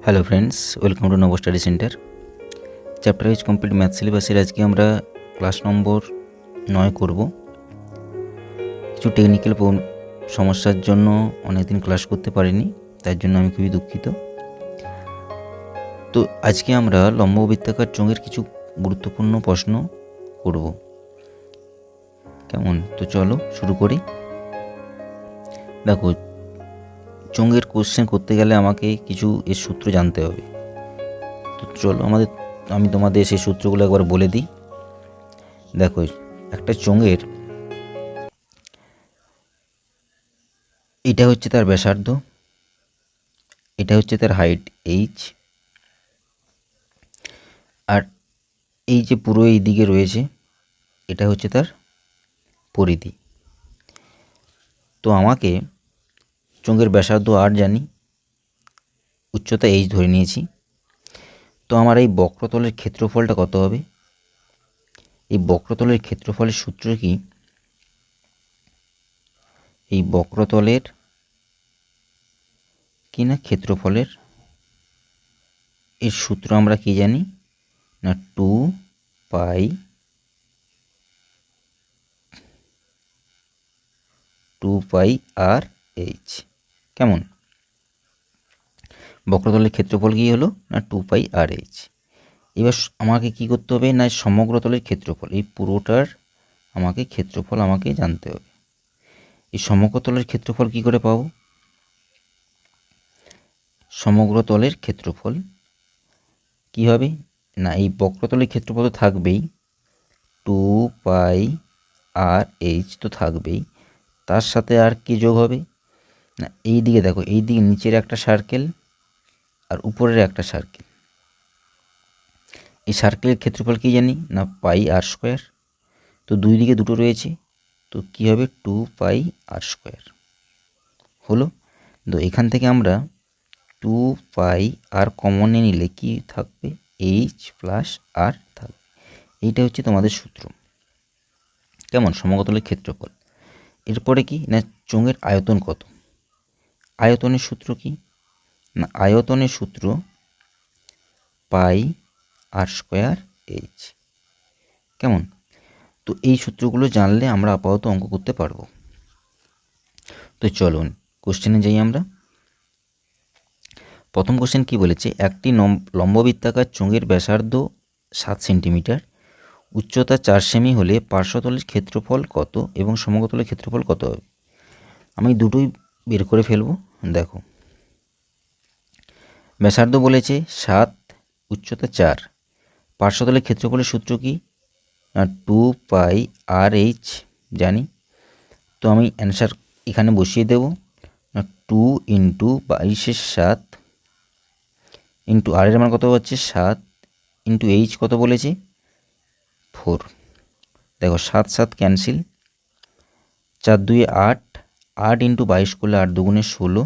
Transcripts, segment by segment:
Hello friends, welcome to নব study centre. Chapter wise complete math সিলেবাসের আজকে আমরা ক্লাস নম্বর 9 করব। কিছু টেকনিক্যাল সমস্যার জন্য অনেকদিন ক্লাস করতে পারিনি, তার জন্য আমি খুবই দুঃখিত। তো আজকে আমরা লম্ব বৃত্তাকার চোঙের কিছু গুরুত্বপূর্ণ প্রশ্ন করব। কেমন? তো চলো শুরু করি। দেখো, চোঙের কোশ্চেন করতে গেলে আমাকে কিছু এর সূত্র জানতে হবে। তো চলো আমি তোমাদের সেই সূত্রগুলো একবার বলে দিই। দেখো, একটা চোঙের এটা হচ্ছে তার ব্যাসার্ধ, এটা হচ্ছে তার হাইট এইচ, আর এই যে পুরো এই দিকে রয়েছে এটা হচ্ছে তার পরিধি। তো আমাকে চোঙের ব্যাসার্ধ আর জানি, উচ্চতা এইচ ধরে নিয়েছি। তো আমার এই বক্রতলের ক্ষেত্রফলটা কত হবে? এই বক্রতলের ক্ষেত্রফলের সূত্র কি? এই বক্রতলের কি না ক্ষেত্রফলের এর সূত্র আমরা কি জানি না, 2 পাই আর এইচ। কেমন? বক্রতলের ক্ষেত্রফল কি হলো না 2 আর এইচ। এবার আমাকে কি করতে হবে না, সমগ্রতলের ক্ষেত্রফল, এই পুরোটার ক্ষেত্রফল আমাকে জানতে হবে। এই সমগ্রতলের ক্ষেত্রফল কি করে পাবো? সমগ্রতলের ক্ষেত্রফল কি হবে না, এই বক্রতলের ক্ষেত্রফল তো থাকবেই, 2 আর এইচ তো থাকবেই, তার সাথে আর কি যোগ হবে না, এই দিকে দেখো, এই দিকে নিচের একটা সার্কেল আর উপরের একটা সার্কেল। এই সার্কেলের ক্ষেত্রফল কি জানি না, পাই আর স্কোয়ার। তো দুই দিকে দুটো রয়েছে, তো কি হবে 2 আর স্কোয়ার হলো। তো এখান থেকে আমরা 2 আর কমনে নিলে কি থাকবে, এইচ প্লাস আর থাকবে। এইটা হচ্ছে তোমাদের সূত্র। কেমন? সমগ্রতলের ক্ষেত্রফল। এরপরে কি না, চোঙের আয়তন কত? আয়তনের সূত্র কি না, আয়তনের সূত্র পাই আর স্কোয়ার এইচ। কেমন? তো এই সূত্রগুলো জানলে আমরা আপাতত অঙ্ক করতে পারবো। তো চলুন কোশ্চেনে যাই আমরা। প্রথম কোশ্চেন কি বলেছে, একটি লম্ববৃত্তাকার চোঙের ব্যাসার্ধ 7 সেন্টিমিটার, উচ্চতা 4 সেমি হলে পার্শ্বতলের ক্ষেত্রফল কত এবং সমগ্রতলের ক্ষেত্রফল কত হবে? আমি দুটোই বের করে ফেলবো। দেখো, ব্যাসার্ধ বলেছে 7, উচ্চতা 4, পার্শ্বতলের ক্ষেত্রফলের সূত্র কি না 2 আর এইচ জানি। তো আমি অ্যান্সার এখানে বসিয়ে দেব না, 2 ইন্টু 22/7 ইন্টু আর এর মান কত হচ্ছে 7 ইন্টু এইচ কত বলেছে 4। দেখো 7 7 ক্যান্সেল, 4 2 8, 8 ইন্টু 22 করলে 8 2 16,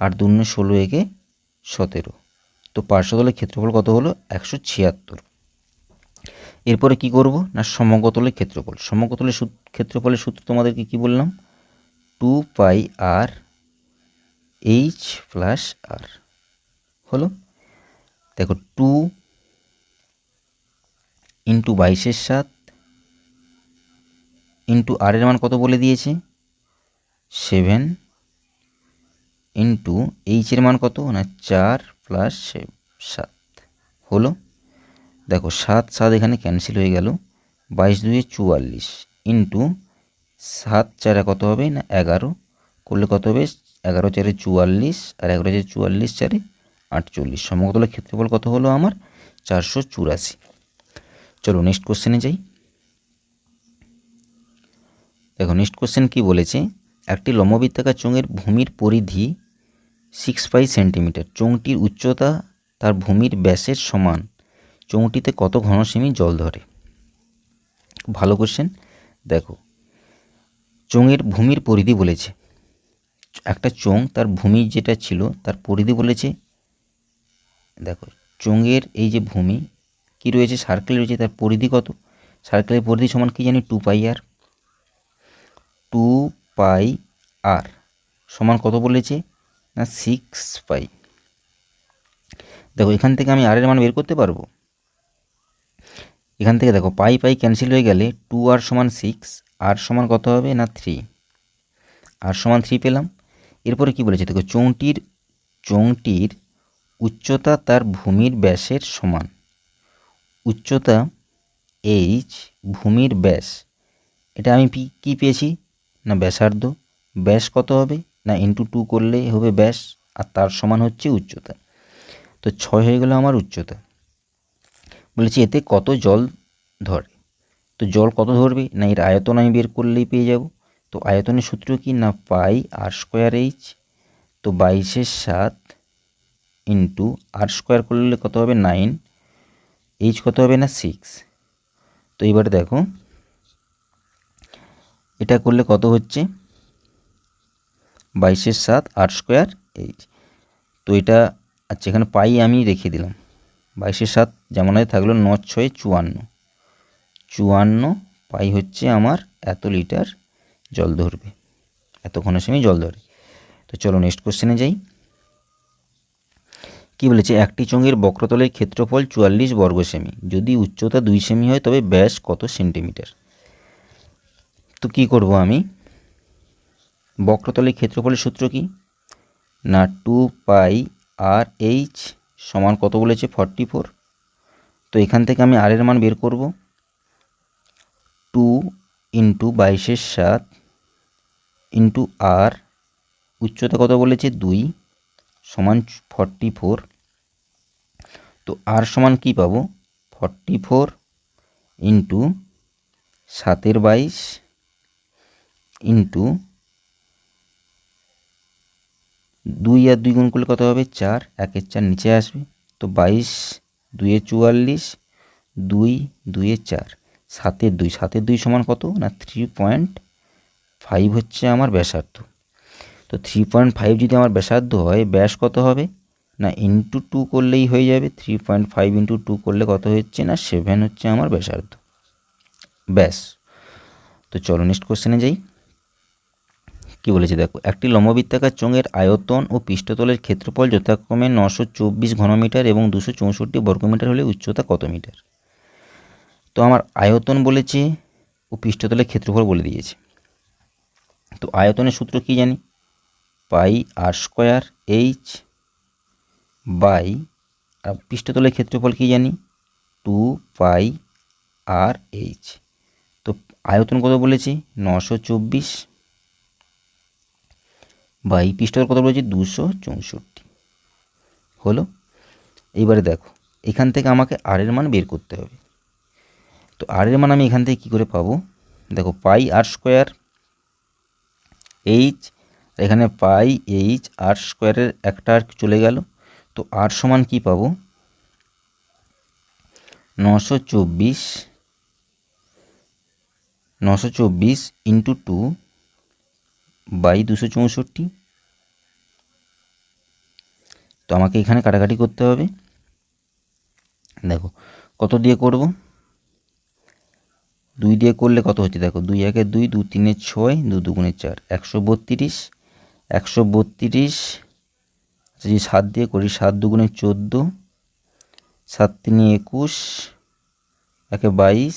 8 2 16 একে 17। তো পার্শ্বতলের ক্ষেত্রফল কত হলো 176। এরপরে কি করব না, সমগ্রতলের ক্ষেত্রফল। সমগ্রতলের ক্ষেত্রফলের সূত্র তোমাদেরকে কি বললাম, 2 আর এইচ প্লাস আর হলো। দেখো 2 ইন্টু 22/7 ইন্টু আর এর মান কত বলে দিয়েছে 7 ইন্টু এইচ এর মান কত না 4 প্লাস 7 হলো। দেখো 7 7 এখানে ক্যান্সেল হয়ে গেল, 22 2 44 ইন্টু 7 4 কত হবে না 11 করলে কত হবে 11 4 44 আর 11 44 4 48। সমগ্রতলের ক্ষেত্রফল কত হলো আমার 484। চলো নেক্সট কোশ্চেনে যাই। দেখো নেক্সট কোশ্চেন কি বলেছে, একটি লম্ববৃত্তাকার চোঙের ভূমির পরিধি 6 সেন্টিমিটার, চোঙটির উচ্চতা তার ভূমির ব্যাসের সমান, চোঙটিতে কত ঘন সেমি জল ধরে? ভালো কোশ্চেন। দেখো, চোঙের ভূমির পরিধি বলেছে, একটা চোঙ তার ভূমি যেটা ছিল তার পরিধি বলেছে। দেখো চোঙের এই যে ভূমি কি রয়েছে, সার্কেল রয়েছে, তার পরিধি কত? সার্কেলের পরিধি সমান কি জানি 2 আর। 2 আর সমান কত বলেছে না 6 পাই। দেখো এখান থেকে আমি আর এর মান বের করতে পারবো। এখান থেকে দেখো পাই পাই ক্যান্সেল হয়ে গেলে 2r সমান 6, আর সমান কত হবে না 3, আর সমান 3 পেলাম। এরপরে কি বলেছে দেখো, চোঙটির উচ্চতা তার ভূমির ব্যাসের সমান। উচ্চতা h, ভূমির ব্যাস, এটা আমি কি পেয়েছি না ব্যাসার্ধ। ব্যাস কত হবে না ইন্টু 2 করলে হবে ব্যাস, আর তার সমান হচ্ছে উচ্চতা। তো 6 হয়ে গেল আমার উচ্চতা। বলেছি এতে কত জল ধরে, তো জল কত ধরবে না এর আয়তন আমি বের করলেই পেয়ে যাব। তো আয়তনের সূত্র কি না পাই আর স্কোয়ার এইচ, তো 22/7 ইন্টু আর স্কোয়ার করলে কত হবে 9, এইচ কত হবে না 6। তো এবারে দেখো এটা করলে কত হচ্ছে 22/7 আর স্কোয়ার এইচ। তো এটা আচ্ছা এখানে পাই আমি রেখে দিলাম, 22/7 যেমন হয় থাকলো, 9 6 54 পাই হচ্ছে আমার এত লিটার জল ধরবে, এতক্ষণের সময় জল ধরে। তো চলো নেক্সট কোশ্চেনে যাই। কি বলেছে, একটি চোঙের বক্রতলের ক্ষেত্রফল 44 বর্গ সেমি, যদি উচ্চতা 2 সেমি হয় তবে ব্যাস কত সেন্টিমিটার। তো কি করব আমি, বক্রতলের ক্ষেত্রফলের সূত্র কি না 2 আর এইচ সমান কত বলেছে 44। তো এখান থেকে আমি আর এর মান বের করব, 2 ইন্টু 22/7 ইন্টু আর, উচ্চতা কত বলেছে 2 সমান 44। তো আর সমান কি পাবো 44 ইন্টু 7/22 ইন্টু 2 আর 2 গুণ করলে কত হবে 4, 1 4 নিচে আসবে। তো 22 2 44, 2 2 4, 7 2 সমান কত না 3.5 হচ্ছে আমার ব্যাসার্ধ। তো 3.5 যদি আমার ব্যাসার্ধ হয়, ব্যাস কত হবে না ইন্টু 2 করলেই হয়ে যাবে। 3.5 ইন্টু 2 করলে কত হচ্ছে না 7 হচ্ছে আমার ব্যাসার্ধ, ব্যাস। তো চলো নেক্সট কোশ্চেনে যাই। কি বলেছে দেখো, একটি লম্ববৃত্তাকার চোঙের আয়তন ও পৃষ্ঠতলের ক্ষেত্রফল যথাক্রমে 924 ঘনমিটার এবং 264 বর্গমিটার হলে উচ্চতা কত মিটার। তো আমার আয়তন বলেছে ও পৃষ্ঠতলের ক্ষেত্রফল বলে দিয়েছে। তো আয়তনের সূত্র কি জানি, পাই আর স্কোয়ার এইচ বাই, আর পৃষ্ঠতলের ক্ষেত্রফল কি জানি 2 আর এইচ। তো আয়তন কত বলেছি 924 বাই পৃষ্ঠতল কত বলেছি 264 হলো। এইবারে দেখো এখান থেকে আমাকে আর এর মান বের করতে হবে। তো আর এর মান আমি এখান থেকে কী করে পাবো, দেখো পাই আর স্কোয়ার এইচ, এখানে পাই এইচ আর স্কোয়ারের একটা আর চলে গেল। তো আর সমান কি পাবো 924 ইন্টু 2 বাই 264। তো আমাকে এখানে কাটাকাটি করতে হবে। দেখো কত দিয়ে করব, 2 দিয়ে করলে কত হচ্ছে দেখো 2 1 2, 2 3 6, 2 2 4, 132, 132। যদি 7 দিয়ে করি 7 2 14, 7 3 21, 1 22,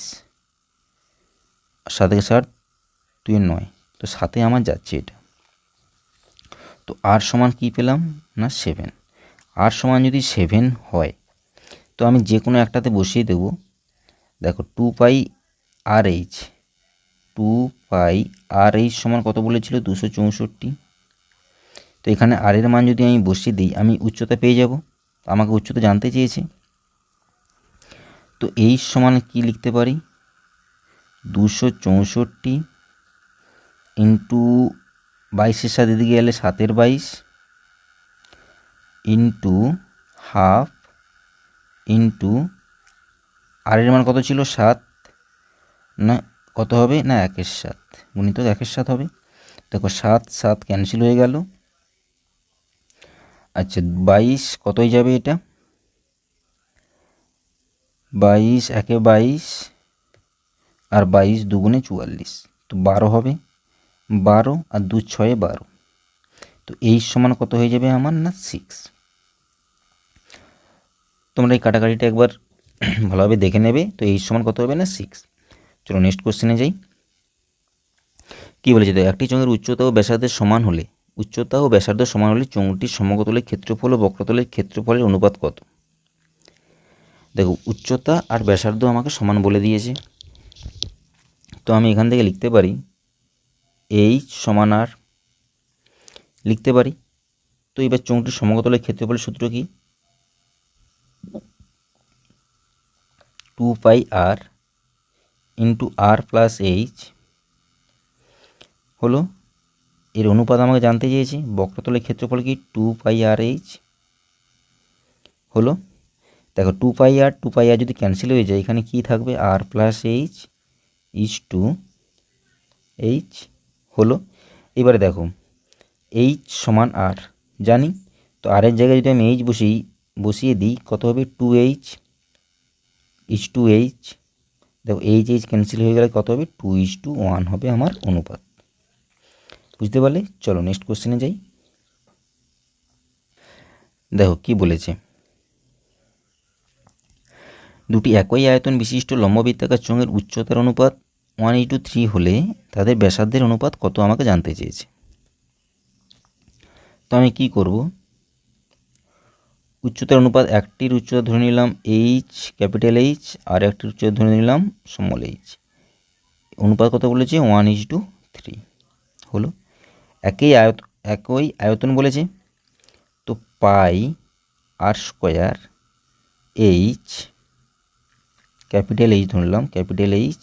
7 7 2 9। তো 7 আমার যাচ্ছে এটা। তো আর সমান কি পেলাম না 7। আর সমান যদি 7 হয় তো আমি যে কোনো একটাতে বসিয়ে দেব। দেখো 2 আর এইচ, 2 আর এইচ সমান কত বলেছিল 264। তো এখানে আর এর মান যদি আমি বসিয়ে দিই আমি উচ্চতা পেয়ে যাব। আমাকে উচ্চতা জানতে চেয়েছে। তো এইচ সমান কি লিখতে পারি 264 ইন্টু 22-এর সাথে দিকে গেলে 7/22 ইন্টু হাফ ইন্টু আর এর মান কত ছিল 7 না কত হবে না 1/7 গুণিত 1/7 হবে। দেখো 7 7 ক্যান্সেল হয়ে গেল। আচ্ছা 22 কতই যাবে এটা 22 1 22 আর 22 2 44, তো 12 হবে, 12 আর 2 6 12। তো এই সমান কত হয়ে যাবে আমার না 6। তোমরা এই কাটাকাটিটা একবার ভালোভাবে দেখে নেবে। তো এইচ সমান কত হবে না 6। চলো নেক্সট কোশ্চেনে যাই। কী বলেছে, তো একটি চোঙের উচ্চতা ও ব্যাসার্ধের সমান হলে চোঙটির সমকতলের ক্ষেত্রফল ও বক্রতলের ক্ষেত্রফলের অনুপাত কত? দেখো, উচ্চতা আর ব্যাসার্ধ আমাকে সমান বলে দিয়েছে। তো আমি এখান থেকে লিখতে পারি এইচ সমান আর লিখতে পারি। তো এবার চোঙটির সমকতলের ক্ষেত্রফলের সূত্র কি? 2πr ইন্টু আর প্লাস এইচ হলো, এর অনুপাত আমাকে জানতে চেয়েছি। বক্রতলের ক্ষেত্রফল কি? 2πrh হলো। দেখো 2πr যদি ক্যান্সেল হয়ে যায়, এখানে কি থাকবে? R plus H is two H হলো। এবারে দেখো এইচ সমান আর জানি, তো আরের জায়গায় যদি আমি এইচ বসিয়ে দিই, কত হবে? 2h is two H. দেখো এইচ ক্যান্সেল হয়ে গেলে কত হবে? 2:1 হবে আমার অনুপাত। বুঝতে পারলে? চলো নেক্সট কোশ্চেনে যাই। দেখো কি বলেছে, দুটি একই আয়তন বিশিষ্ট লম্ববৃত্তাকার চোঙের উচ্চতার অনুপাত 1:3 হলে তাদের ব্যাসার্ধের অনুপাত কত আমাকে জানতে চেয়েছে। তো আমি কি করব, উচ্চতার অনুপাত, একটির উচ্চতা ধরে নিলাম এইচ, ক্যাপিটাল এইচ, আর একটির উচ্চতা ধরে নিলাম স্মল এইচ। অনুপাত কত বলেছে? 1:3 হলো। একই আয়তন বলেছে, তো পাই আর স্কোয়ার এইচ, ক্যাপিটাল এইচ ধরলাম, capital H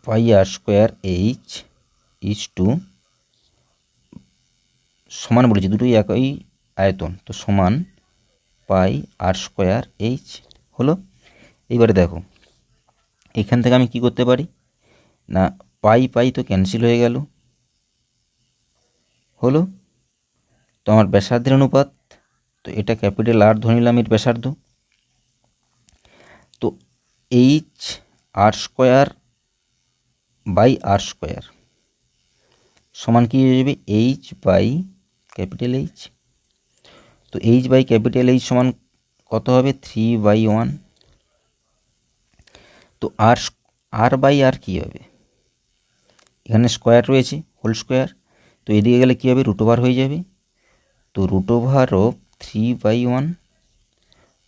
pi R square H is to সমান বলেছি, দুটোই একই আয়তন, তো সমান পাই আর স্কোয়ার এইচ হলো। এইবারে দেখো এখান থেকে আমি কি করতে পারি না, পাই তো ক্যান্সেল হয়ে গেল হলো। তো আমার ব্যাসার্ধের অনুপাত, তো এটা ক্যাপিটাল আর ধরে নিলাম এর ব্যাসার্ধ, তো H r square by r square সমান কী হয়ে যাবে? H by capital H. তো এইচ বাই ক্যাপিটাল এইচ সমান কত হবে? 3/1। তো আর বাই আর কী হবে? এখানে স্কোয়ার রয়েছে, হোল স্কোয়ার, তো এদিকে গেলে কী হবে? রুট ওভার হয়ে যাবে। তো রুট ওভার অফ 3/1,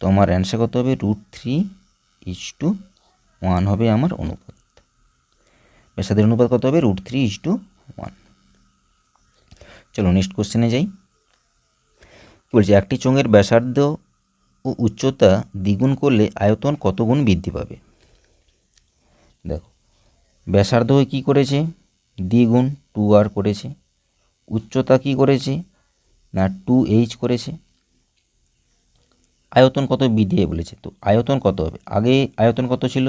তো আমার অ্যান্সার কত হবে? √3:1 হবে আমার অনুপাত। ব্যাসার্ধের অনুপাত কত হবে? √3:1। চলো নেক্সট কোশ্চেনে যাই। কী বলছে, একটি চোঙের ব্যাসার্ধ ও উচ্চতা দ্বিগুণ করলে আয়তন কত গুণ বৃদ্ধি পাবে? দেখো ব্যাসার্ধ কী করেছে? দ্বিগুণ 2r করেছে। উচ্চতা কি করেছে? না 2h করেছে। আয়তন কত বৃদ্ধি বলেছে, তো আয়তন কত হবে? আগে আয়তন কত ছিল?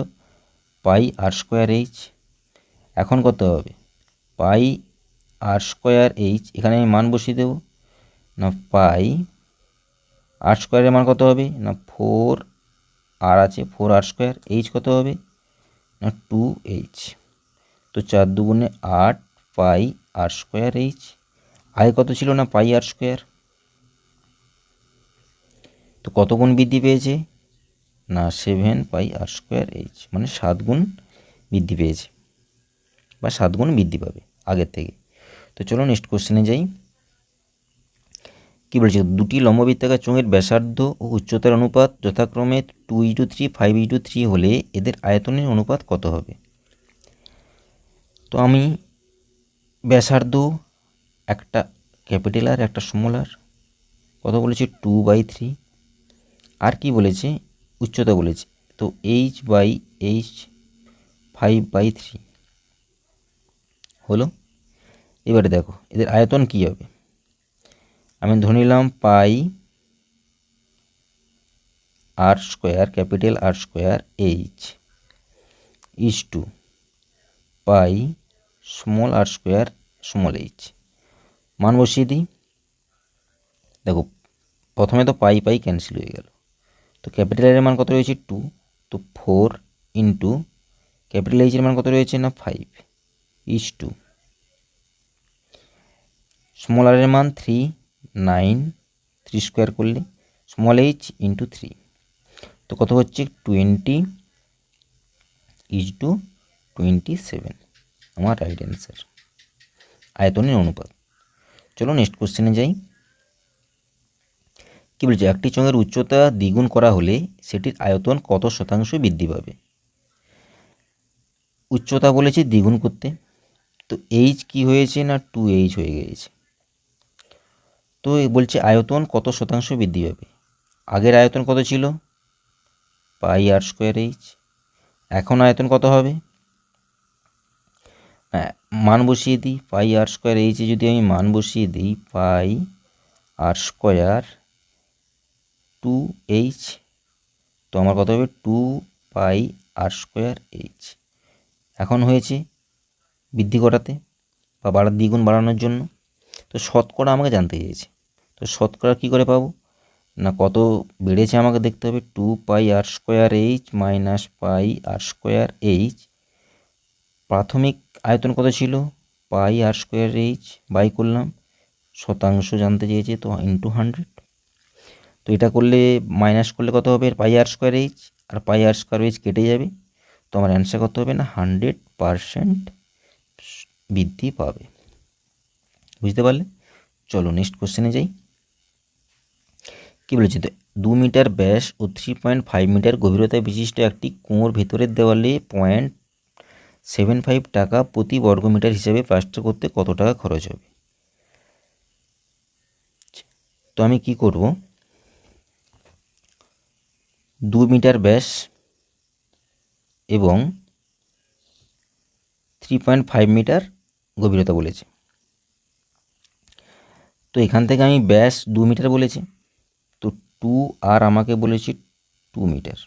পাই আর স্কোয়ার এইচ। এখন কত হবে? পাই আর স্কোয়ার এইচ, এখানে আমি মান বসিয়ে দেবো না, পাই আর স্কোয়ারের মান কত হবে? না 4 আর আছে, 4 আর স্কোয়ার, এইচ কত হবে? না 2h। তো 4 2 8 পাই আর স্কোয়ার এইচ। আগে কত ছিল? না পাই আর স্কোয়ার। তো কত গুণ বৃদ্ধি পেয়েছে? না 7 পাই আর স্কোয়ার এইচ, মানে 7 গুণ বৃদ্ধি পেয়েছে, বা 7 গুণ বৃদ্ধি পাবে আগের থেকে। তো চলো নেক্সট কোশ্চেনে যাই। কী বলছে, দুটি লম্ববৃত্তাকার চোঙের ব্যাসার্ধ ও উচ্চতার অনুপাত যথাক্রমে 2:3 5:3 হলে এদের আয়তনের অনুপাত কত হবে? তো আমি ব্যাসার্ধ একটা ক্যাপিটাল আর একটা স্মল আর, কত বলেছে? 2/3। আর কি বলেছে? উচ্চতা বলেছে, তো h/h 5/3 হলো। এবারে দেখো এদের আয়তন কি হবে। আমি ধরে নিলাম pi R square, capital R square H is to pi small R square small H. মান বসিয়ে দিই। দেখো প্রথমে তো পাই ক্যান্সেল হয়ে গেল, তো ক্যাপিটালের মান কত রয়েছে? 2, তো 4 ইন্টু ক্যাপিটাল এইচের মান কত রয়েছে? না 5 ইজ টু স্মল আরের মান 3 9, 3 স্কোয়ার করলে স্মল এইচ ইন্টু 3, তো কত হচ্ছে 20:27 আমার রাইট অ্যান্সার, আয়তনের অনুপাত। চলো নেক্সট কোশ্চেনে যাই। কী বলছে, একটি চোঙের উচ্চতা দ্বিগুণ করা হলে সেটির আয়তন কত শতাংশ বৃদ্ধি পাবে? উচ্চতা বলেছে দ্বিগুণ করতে, তো এইচ কি হয়েছে না 2h হয়ে গিয়েছে। তো বলছে আয়তন কত শতাংশ বৃদ্ধি পাবে। আগের আয়তন কত ছিল, পাই আর স্কোয়ার এইচ। এখন আয়তন কত হবে, মান বসিয়ে দিই, পাই আর স্কোয়ার এইচে যদি আমি মান বসিয়ে দিই পাই আর স্কোয়ার 2h, তো আমার কত হবে 2 পাই আর স্কোয়ার এইচ। এখন হয়েছে বৃদ্ধি করাতে বা দ্বিগুণ বাড়ানোর জন্য। তো শতকরা আমাকে জানতে চেয়েছে, তো শতকরা কী করে পাবো না, কত বেড়েছে আমাকে দেখতে হবে, 2 পাই আর স্কোয়ার এইচ মাইনাস পাই আর স্কোয়ার এইচ। প্রাথমিক আয়তন কত ছিল, পাই আর স্কোয়ার এইচ, বাই করলাম, শতাংশ জানতে চেয়েছে তো ইন্টু 100। তো এটা করলে মাইনাস করলে কত হবে, পাই আর স্কোয়ার এইচ আর পাই আর স্কোয়ার এইচ কেটে যাবে, তো আমার অ্যান্সার কত হবে না 100% বৃদ্ধি পাবে। বুঝতে পারলে? চলো নেক্সট কোশ্চেনে যাই। কী বলেছে, 2 মিটার ব্যাস ও 3.5 মিটার গভীরতা বিশিষ্ট একটি কুয়োর ভেতরের দেওয়ালে 0.75 টাকা প্রতি বর্গমিটার হিসাবে প্লাস্টার করতে কত টাকা খরচ হবে? তো আমি কি করব, 2 মিটার ব্যাস এবং 3.5 মিটার গভীরতা বলেছে, তো এখান থেকে আমি ব্যাস 2 মিটার বলেছে, তো 2 আর আমাকে বলেছি 2 মিটার,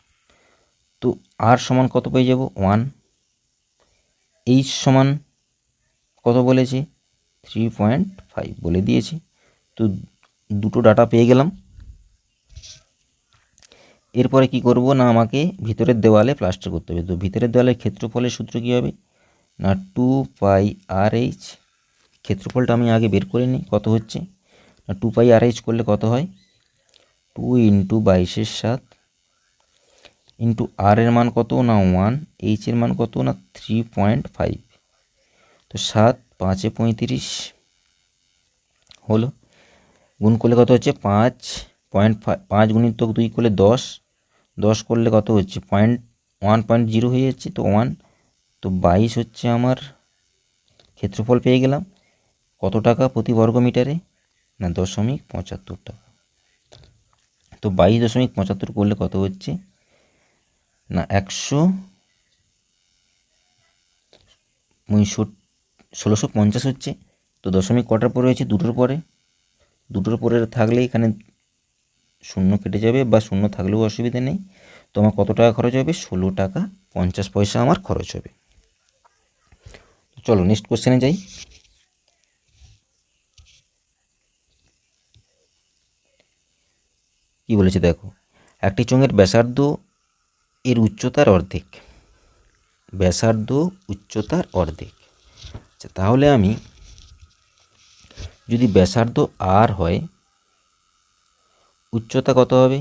তো আর সমান কত পেয়ে যাব 1, এইচ সমান কত বলেছে 3.5 বলে দিয়েছি, তো দুটো ডাটা পেয়ে গেলাম। এরপরে কি করব না, আমাকে ভিতরের দেওয়ালে প্লাস্টার করতে হবে। তো ভিতরের দেওয়ালের ক্ষেত্রফলের সূত্র কী হবে না 2 পাই আর এইচ, ক্ষেত্রফলটা আমি আগে বের করে নিই কত হচ্ছে না 2 পাই আর এইচ করলে কত হয় 2 ইন্টু 22/7 ইন্টু আর এর মান কত না 1, এইচ এর মান কত না 3.5, তো 7 5 35 হলো, গুণ করলে কত হচ্ছে 5.5 গুণিত 2 করলে 10, 10 করলে কত হচ্ছে 1.0 হয়ে যাচ্ছে, তো 1, তো 22 হচ্ছে আমার ক্ষেত্রফল পেয়ে গেলাম। কত টাকা প্রতি বর্গ মিটারে না 0.75 টাকা, তো 22.75 করলে কত হচ্ছে না 1650 হচ্ছে। তো দশমিক কটার পরে হয়েছে, দুটোর পরে, দুটোর পরে থাকলে এখানে শূন্য কেটে যাবে বা শূন্য থাকলেও অসুবিধা নেই। তো আমার কত টাকা খরচ হবে 16 টাকা 50 পয়সা আমার খরচ হবে। চলো নেক্সট কোশ্চেনে যাই। কি বলেছে দেখো, একটি চোঙের ব্যাসার্ধ এর উচ্চতার অর্ধেক, ব্যাসার্ধ উচ্চতার অর্ধেক। আচ্ছা, তাহলে আমি যদি ব্যাসার্ধ আর হয় উচ্চতা কত হবে,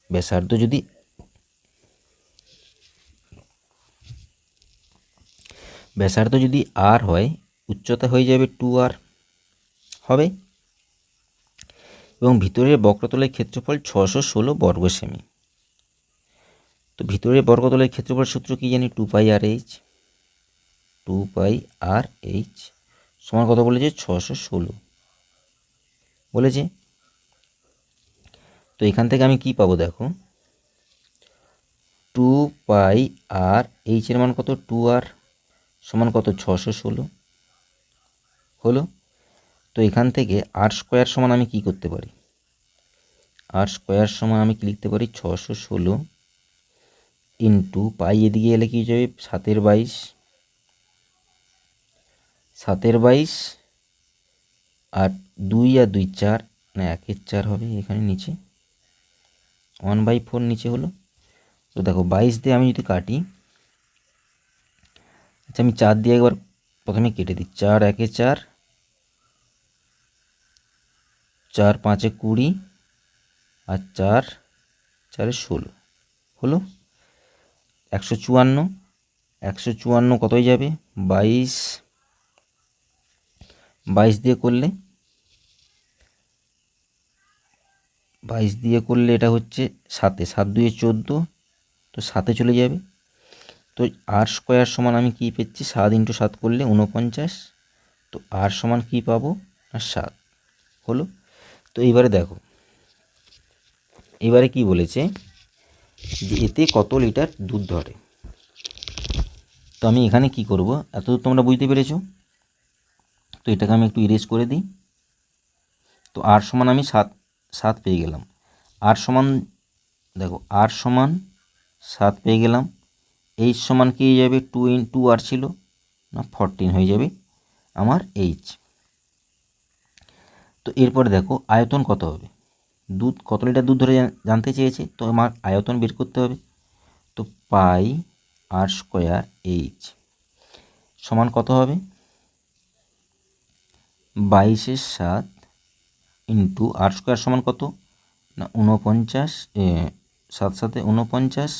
ব্যাসার্ধ যদি আর হয় উচ্চতা হয়ে যাবে 2r হবে, এবং ভিতরের বক্রতলের ক্ষেত্রফল 616 বর্গ সেমি। তো ভিতরের বর্গতলের ক্ষেত্রফল সূত্র কি জানি 2 পাই আর এইচ, 2 পাই আর এইচ সমান কত বলেছে 616 বলেছে। তো এখান থেকে আমি কি পাবো দেখো, 2 পাই আর এইচ এর মান কত 2r সমান কত 616 হলো। তো এখান থেকে আর স্কোয়ার সমান আমি কি করতে পারি, আর স্কোয়ার সমান আমি কি লিখতে পারি 616 ইন্টু পাই, এদিকে এলে কি যাবে 7/22, 7/22 আর 2 আর 2 4 না 1/4 হবে এখানে নিচে 1/4 নিচে হলো। তো দেখো 22 দিয়ে আমি যদি কাটি, আচ্ছা আমি 4 দিয়ে একবার প্রথমে কেটে দিই, 4 1 4 4 5 20 আর 4 4 16 হলো 154। 154 কতই যাবে 22, 22 দিয়ে করলে 22 দিয়ে করলে এটা হচ্ছে 7, 7 2 14, তো 7-এ চলে যাবে। তো আর স্কোয়ার সমান আমি কী পেয়েছি 7 × 7 করলে 49, তো আর সমান কী পাবো না 7 হলো। তো এইবারে দেখো, এবারে কি বলেছে যে এতে কত লিটার দুধ ধরে। তো আমি এখানে কি করব, এতদূর তোমরা বুঝতে পেরেছো। তো এটাকে আমি একটু ইরেজ করে দিই। তো আর সমান আমি 7 পেয়ে গেলাম। আর সমান দেখো আর সমান 7 পেয়ে গেলাম। এইচ সমান কি হয়ে যাবে 2 আর ছিল না 14 হয়ে যাবে আমার এইচ। তো এরপরে দেখো আয়তন কত হবে, দুধ কত লিটার দুধ ধরে জানতে চেয়েছে, তো আমার আয়তন বের করতে হবে। তো পাই আর স্কোয়ার এইচ সমান কত হবে 22/7 ইন্টু আর স্কোয়ার সমান কত না 49, 7 7 49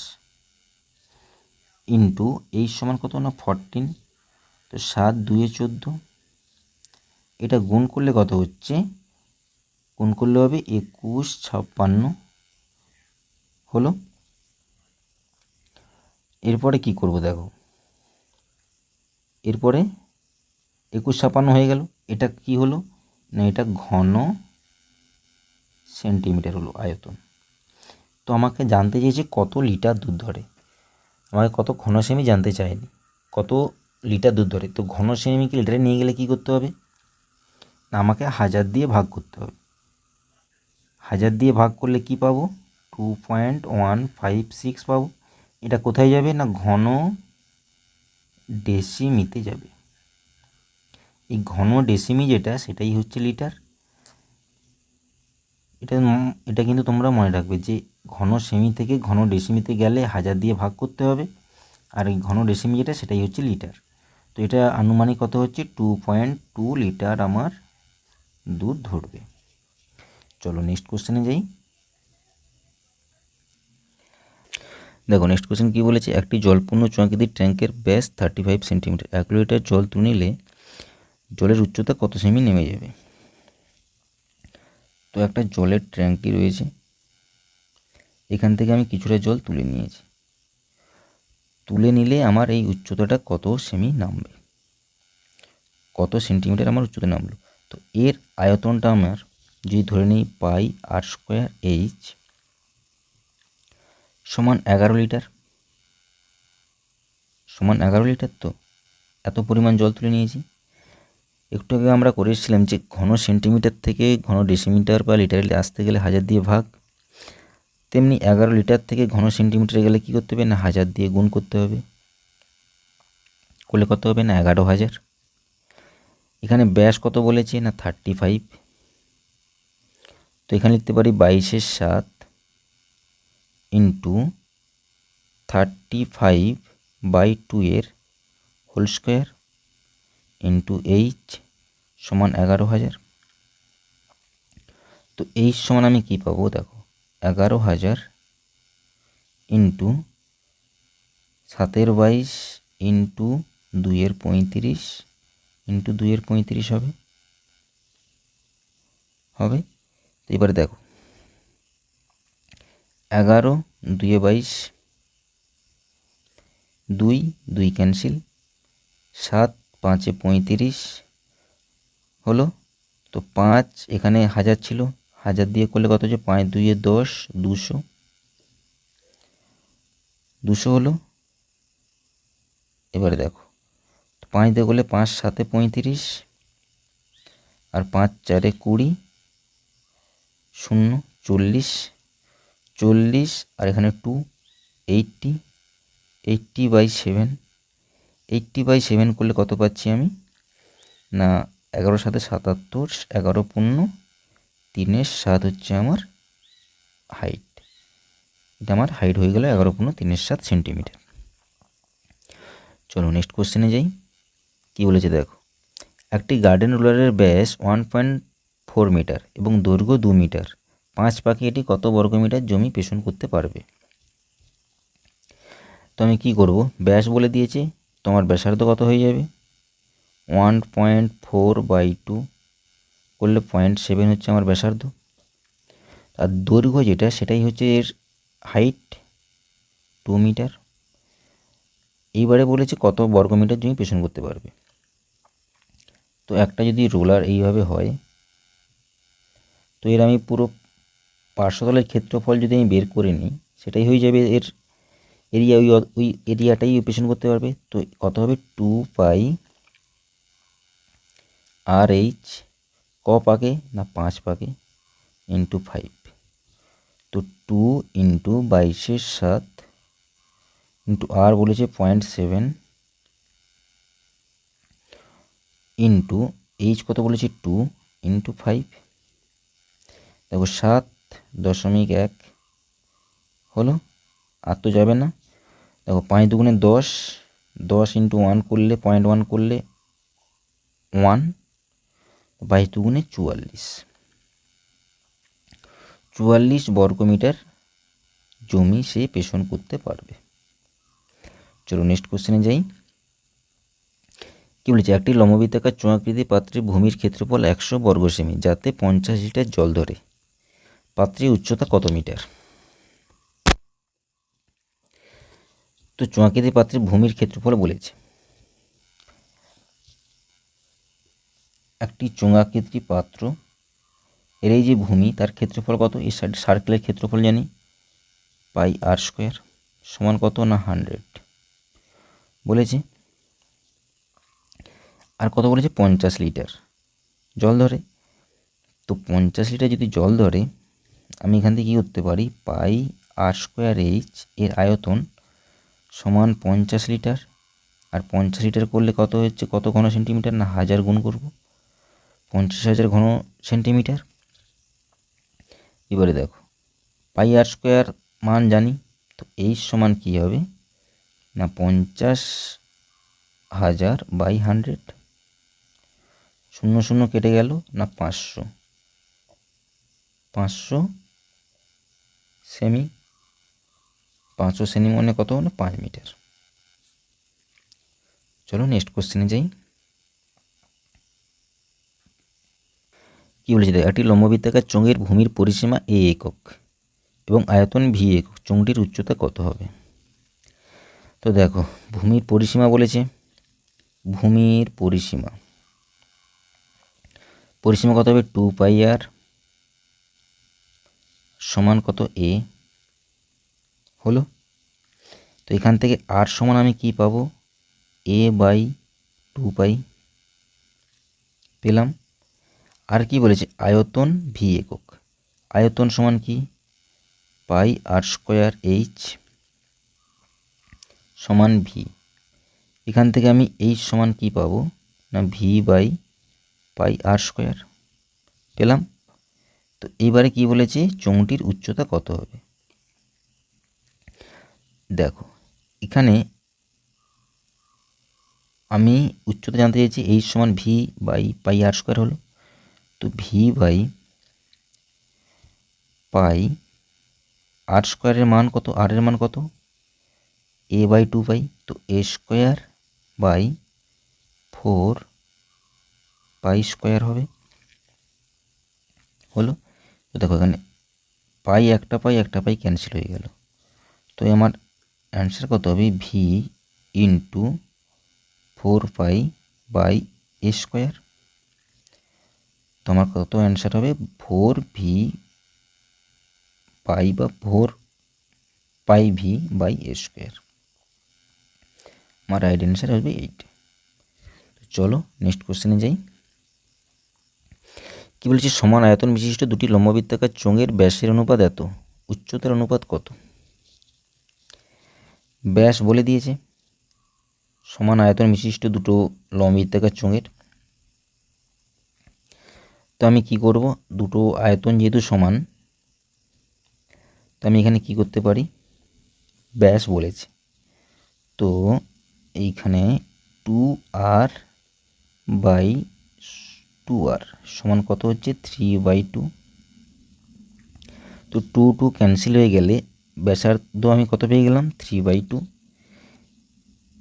ইন্টু এইচ সমান কত না 14, তো 7 2 14, এটা গুণ করলে কত হচ্ছে, গুণ করলে হবে 21 56 হলো। এরপরে কি করব দেখো, এরপরে 21 56 হয়ে গেল। এটা কি হলো না এটা ঘন সেন্টিমিটার হলো আয়তন। তো আমাকে জানতে চেয়েছে কত লিটার দুধ ধরে, আমাকে কত ঘন সেমি জানতে চায়নি, কত লিটার দুধ ধরে। তো ঘন সেমিকে লিটারে নিয়ে গেলে কি করতে হবে না আমাকে 1000 দিয়ে ভাগ করতে হবে। 1000 দিয়ে ভাগ করলে কি পাবো 2.156 পাবো। এটা কোথায় যাবে না ঘন ডেসিমিতে যাবে। এই ঘন ডেসিমি যেটা সেটাই হচ্ছে লিটার। এটা কিন্তু তোমরা মনে রাখবে যে ঘন সেমি থেকে ঘন ডেসিমিতে গেলে 1000 দিয়ে ভাগ করতে হবে, আর এই ঘন ডেসিমি যেটা সেটাই হচ্ছে লিটার। তো এটা আনুমানিক কত হচ্ছে 2.2 লিটার আমার দুধ ধরবে। চলো নেক্সট কোশ্চেনে যাই। দেখো নেক্সট কোশ্চেন কী বলেছে, একটি জলপূর্ণ চুয়াঙ্কিতির ট্যাঙ্কের ব্যাস 35 সেন্টিমিটার। 1 লিটার জল তুলে নিলে জলের উচ্চতা কত সেমি নেমে যাবে। তো একটা জলের ট্যাঙ্কি রয়েছে, এখান থেকে আমি কিছুটা জল তুলে নিয়েছি, তুলে নিলে আমার এই উচ্চতাটা কত সেমি নামবে, কত সেন্টিমিটার আমার উচ্চতা নামলো। তো এর আয়তনটা আমার যদি ধরে নিই পাই আর স্কোয়ার এইচ সমান 11 লিটার, সমান 11 লিটার। তো এত পরিমাণ জল তুলে নিয়েছি। একটু আগে আমরা করেছিলাম যে ঘন সেন্টিমিটার থেকে ঘন ডেসিমিটার বা লিটারে আসতে গেলে 1000 দিয়ে ভাগ, তেমনি 11 লিটার থেকে ঘন সেন্টিমিটারে গেলে কী করতে হবে না 1000 দিয়ে গুণ করতে হবে, করলে কত হবে না 11,000। এখানে ব্যাস কত বলেছে না 35, তো এখানে লিখতে পারি 22/7 ইন্টু 35/2 এর হোল স্কোয়ার ইন্টু এইচ সমান 11,000। তো এইচ সমান আমি কী পাবো দেখো 11,000 ইন্টু 7/22 ইন্টু 2/35 ইন্টু 2/35 হবে হবে। তো এবারে দেখো 11 2/22, 2 2 ক্যান্সেল, 7 5 35 হলো। তো 5 এখানে 1000 ছিল, 1000 দিয়ে করলে কত হচ্ছে 5 2 10, 200 হলো। এবারে দেখো 5 দিয়ে করলে 5 7 35 আর 5 4 20, 0 40, 40 আর এখানে 2 80, 80/7, 80/7 করলে কত পাচ্ছি আমি না 11 7 77, 11 পূর্ণ 3/7 হচ্ছে আমার হাইট। এটা আমার হাইট হয়ে গেল 11 পূর্ণ 3/7 সেন্টিমিটার। চলো নেক্সট কোশ্চেনে যাই। কি বলেছে দেখো, একটি গার্ডেন রোলারের ব্যাস মিটার এবং দৈর্ঘ্য 2 মিটার, 5 পাকে এটি কত বর্গমিটার জমি পেষণ করতে পারবে? তো আমি কি করব, ব্যাস বলে দিয়েছে, তোমার ব্যাসার্ধ কত হয়ে যাবে 1.4/2 করলে 0.7 হচ্ছে আমার ব্যাসার্ধ। আর দৈর্ঘ্য যেটা সেটাই হচ্ছে এর হাইট 2 মিটার। এইবারে বলেছে কত বর্গমিটার জমি পেষণ করতে পারবে। তো একটা যদি রোলার এইভাবে হয়, তো এর আমি পুরো পার্শ্বতলের ক্ষেত্রফল যদি আমি বের করে নিই, সেটাই হয়ে যাবে এর এরিয়া, ওই এরিয়াটাই পেষণ করতে পারবে। তো কত হবে 2πr/h, ক পাকে না 5 পাকে, ইন্টু 5। তো 2 ইন্টু 22/7 ইন্টু আর বলেছে 0.7 ইন্টু এইচ কত বলেছে 2 ইন্টু 5। দেখো 7.1 হলো, আর তো যাবে না। দেখো 5 দুগুণে 10, 10 ইন্টু 1 করলে 0.1 করলে 1, 22 দুগুণে 44 বর্গমিটার জমি সে পেষণ করতে পারবে। চলো নেক্সট কোশ্চেনে যাই। কি বলেছে, একটি লম্ববৃত্তাকার চোঙাকৃতি পাত্রে ভূমির ক্ষেত্রফল 100 বর্গ সেমি, যাতে 50 লিটার জল ধরে। পাত্রের উচ্চতা কত মিটার? তো চোঙাকৃতি পাত্রের ভূমির ক্ষেত্রফল বলেছে, একটি চোঙাকৃতি পাত্র এর এই যে ভূমি, তার ক্ষেত্রফল কত? এই সার্কেলের ক্ষেত্রফল জানি πr² সমান কত না 100 বলেছে। আর কত বলেছে 50 লিটার জল ধরে। তো 50 লিটার যদি জল ধরে, আমি এখান থেকে কী করতে পারি, πr²h এর আয়তন সমান 50 লিটার। আর 50 লিটার করলে কত হচ্ছে, কত ঘন সেন্টিমিটার না 1000 গুণ করব, 50,000 ঘন সেন্টিমিটার। এবারে দেখো πr² মান জানি, তো এইচ সমান কী হবে না 50,000/100, 0 0 কেটে গেল না 500 সেমি, 500 সেমি মানে কত না 5 মিটার। চলো নেক্সট কোশ্চেনে যাই। কী বলেছে, একটি লম্ববৃত্তাকার চোঙের ভূমির পরিসীমা a একক এবং আয়তন v একক, চোঙটির উচ্চতা কত হবে? তো দেখো ভূমির পরিসীমা বলেছে, ভূমির পরিসীমা কত হবে 2πr সমান কত a হলো। তো এখান থেকে r সমান আমি কি পাবো, a/2π পেলাম। আর কি বলেছে, আয়তন v একক, আয়তন সমান কি πr² সমান v। এখান থেকে আমি h সমান কি পাবো না v/πr² পেলাম। তো এইবারে কি বলেছে, চোঙটির উচ্চতা কত হবে। দেখো এখানে আমি উচ্চতা জানতে চাইছি, h সমান v/πr² হলো। তো v/πr² এর মান কত, r এর মান কত a/2π, তো a²/4π² হবে হলো। তো দেখো এখানে একটা পাই ক্যান্সেল হয়ে গেল। তো আমার অ্যান্সার কত হবে v/4π/a²। তো আমার কত অ্যান্সার হবে 4v/a²। আমার রাইট অ্যান্সার হবে 8। চলো নেক্সট কোশ্চেনে যাই। কি বলেছি, সমান আয়তন বিশিষ্ট দুটি লম্ববৃত্তাকার চোঙের ব্যাসের অনুপাত এত, উচ্চতার অনুপাত কত? ব্যাস বলে দিয়েছে, সমান আয়তন বিশিষ্ট দুটো লম্ববৃত্তাকার চোঙের। তো আমি কি করব, দুটো আয়তন যেহেতু সমান, তো আমি এখানে কি করতে পারি, ব্যাস বলেছে, তো এইখানে 2r/2 2r সমান কত হচ্ছে 3/2। তো 2 ক্যান্সেল হয়ে গেলে ব্যাসার্ধ আমি কত পেয়ে গেলাম 3/2।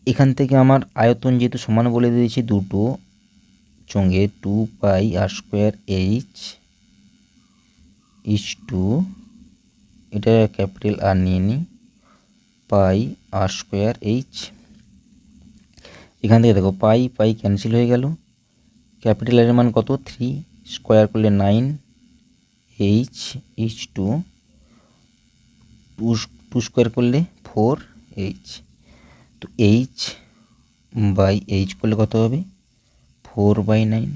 এখান থেকে আমার আয়তন যেহেতু সমান বলে দিয়েছি দুটো চোঙে 2πr²h টু এটা ক্যাপিটাল আর নিয়ে নিই πr²h। এখান থেকে দেখো পাই ক্যান্সেল হয়ে গেল, ক্যাপিটাল এর মান কত 3, স্কোয়ার করলে 9, h টু 2 স্কোয়ার করলে 4h। তো h/h করলে কত হবে 4/9।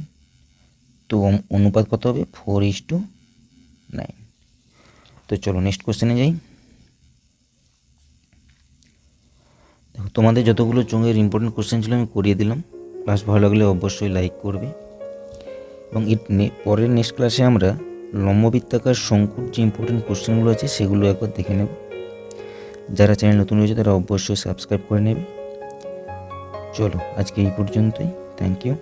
তো অনুপাত কত হবে 4:9। তো চলো নেক্সট কোশ্চেনে যাই। দেখো তোমাদের যতগুলো চোঙের ইম্পর্টেন্ট কোশ্চেন ছিল আমি করিয়ে দিলাম। ক্লাস ভালো লাগলে অবশ্যই লাইক করবে এবং পরের নেক্সট ক্লাসে আমরা লম্ববৃত্তাকার শঙ্কুর যে ইম্পর্টেন্ট কোশ্চেনগুলো আছে সেগুলো একবার দেখে নেব। যারা চ্যানেল নতুন রয়েছে তারা অবশ্যই সাবস্ক্রাইব করে নেবে। চলো আজকে এই পর্যন্তই, থ্যাংক ইউ।